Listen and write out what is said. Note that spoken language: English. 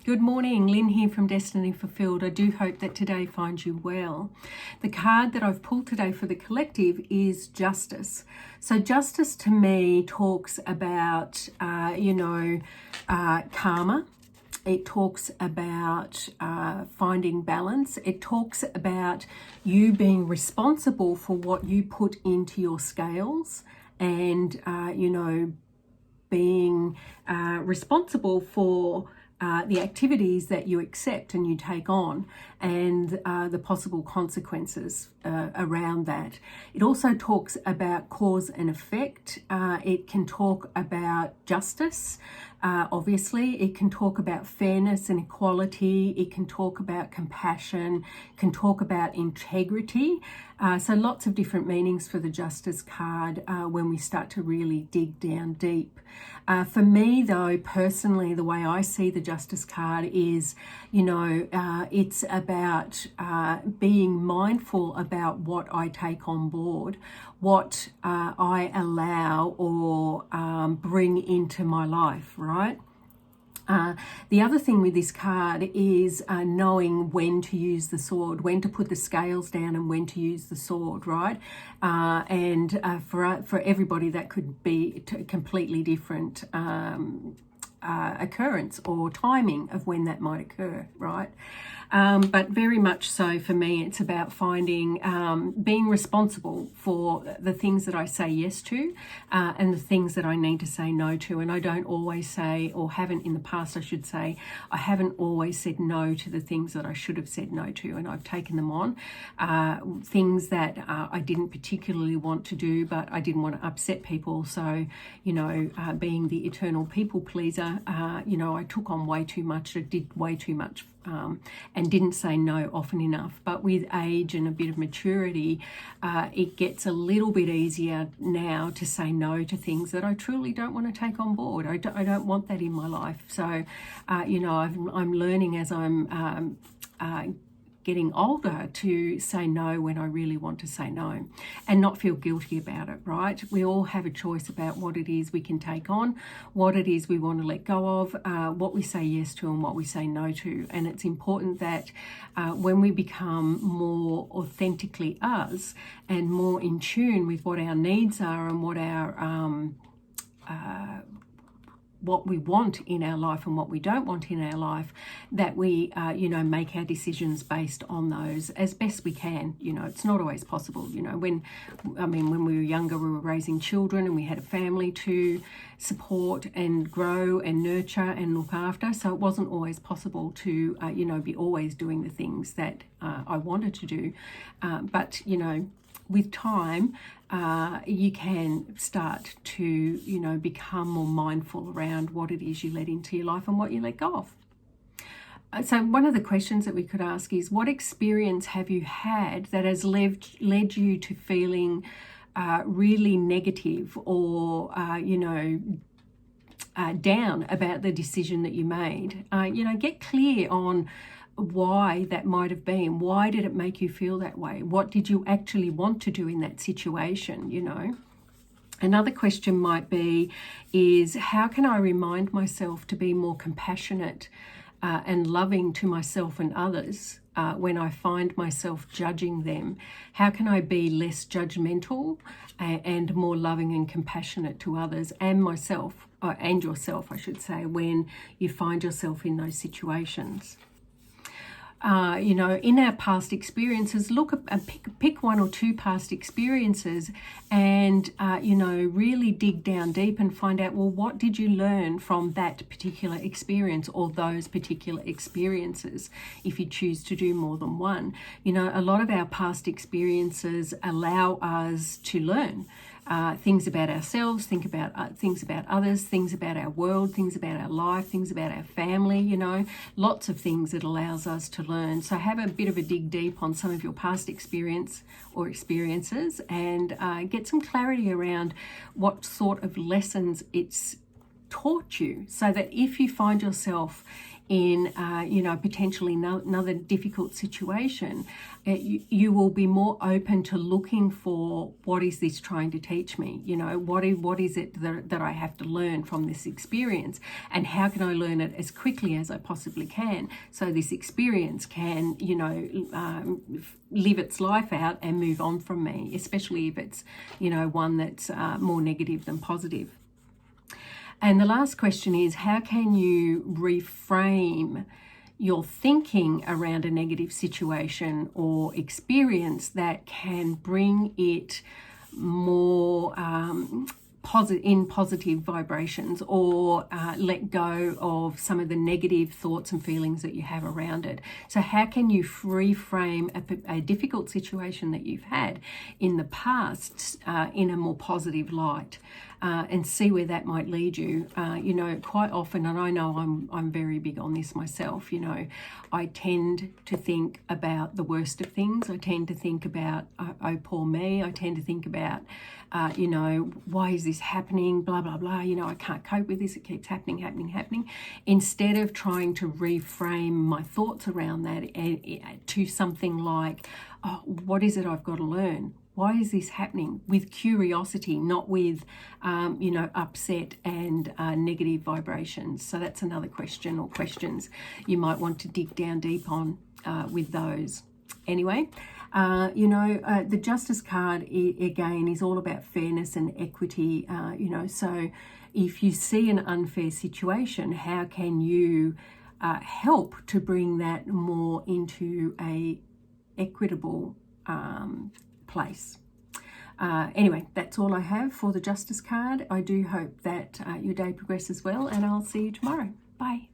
Good morning, Lynn here from Destiny Fulfilled. I do hope that today finds you well. The card that I've pulled today for the collective is Justice. So justice to me talks about, karma. It talks about finding balance. It talks about you being responsible for what you put into your scales and, being responsible for the activities that you accept and you take on and the possible consequences around that. It also talks about cause and effect. It can talk about justice. Obviously, it can talk about fairness and equality. It can talk about compassion, can talk about integrity. So lots of different meanings for the Justice card when we start to really dig down deep. For me, though, personally, the way I see the Justice card is, it's about being mindful about what I take on board, what I allow or bring into my life, right? The other thing with this card is knowing when to use the sword, when to put the scales down and when to use the sword, right? And for everybody that could be a completely different occurrence or timing of when that might occur, right? But very much so for me, it's about finding, being responsible for the things that I say yes to and the things that I need to say no to. And I don't always say, or haven't in the past, I should say, I haven't always said no to the things that I should have said no to. And I've taken them on, things that I didn't particularly want to do, but I didn't want to upset people. So, being the eternal people pleaser, I took on way too much, I did way too much and didn't say no often enough. But with age and a bit of maturity, it gets a little bit easier now to say no to things that I truly don't want to take on board. I don't want that in my life. So, I'm learning as I'm getting older to say no when I really want to say no and not feel guilty about it, right? We all have a choice about what it is we can take on, what it is we want to let go of, what we say yes to and what we say no to. And it's important that when we become more authentically us and more in tune with what our needs are and what our what we want in our life and what we don't want in our life, that we, make our decisions based on those as best we can. It's not always possible. When we were younger, we were raising children and we had a family to support and grow and nurture and look after. So it wasn't always possible to, be always doing the things that I wanted to do. But with time, you can start to, become more mindful around what it is you let into your life and what you let go of. So one of the questions that we could ask is, what experience have you had that has led you to feeling really negative or, down about the decision that you made? Get clear on why that might have been. Why did it make you feel that way? What did you actually want to do in that situation? Another question might be is, how can I remind myself to be more compassionate and loving to myself and others when I find myself judging them? How can I be less judgmental and more loving and compassionate to others and myself, and yourself, I should say, when you find yourself in those situations? In our past experiences, look at pick one or two past experiences and, really dig down deep and find out, well, what did you learn from that particular experience or those particular experiences if you choose to do more than one? A lot of our past experiences allow us to learn things about ourselves, things about others, things about our world, things about our life, things about our family, lots of things that allows us to learn. So have a bit of a dig deep on some of your past experience or experiences and get some clarity around what sort of lessons it's taught you, so that if you find yourself in, potentially another difficult situation, you will be more open to looking for, what is this trying to teach me? What is it that I have to learn from this experience, and how can I learn it as quickly as I possibly can, so this experience can, live its life out and move on from me, especially if it's, one that's more negative than positive. And the last question is, how can you reframe your thinking around a negative situation or experience that can bring it more in positive vibrations, or let go of some of the negative thoughts and feelings that you have around it? So how can you reframe a difficult situation that you've had in the past in a more positive light, and see where that might lead you? Quite often, and I know I'm very big on this myself, I tend to think about the worst of things. I tend to think about, oh, poor me. I tend to think about, why is this happening? Blah, blah, blah. I can't cope with this. It keeps happening. Instead of trying to reframe my thoughts around that to something like, oh, what is it I've got to learn? Why is this happening? With curiosity, not with, upset and negative vibrations. So that's another question, or questions you might want to dig down deep on with those. Anyway, the Justice card, again, is all about fairness and equity. So if you see an unfair situation, how can you help to bring that more into a equitable place? Anyway, that's all I have for the Justice card. I do hope that your day progresses well, and I'll see you tomorrow. Bye.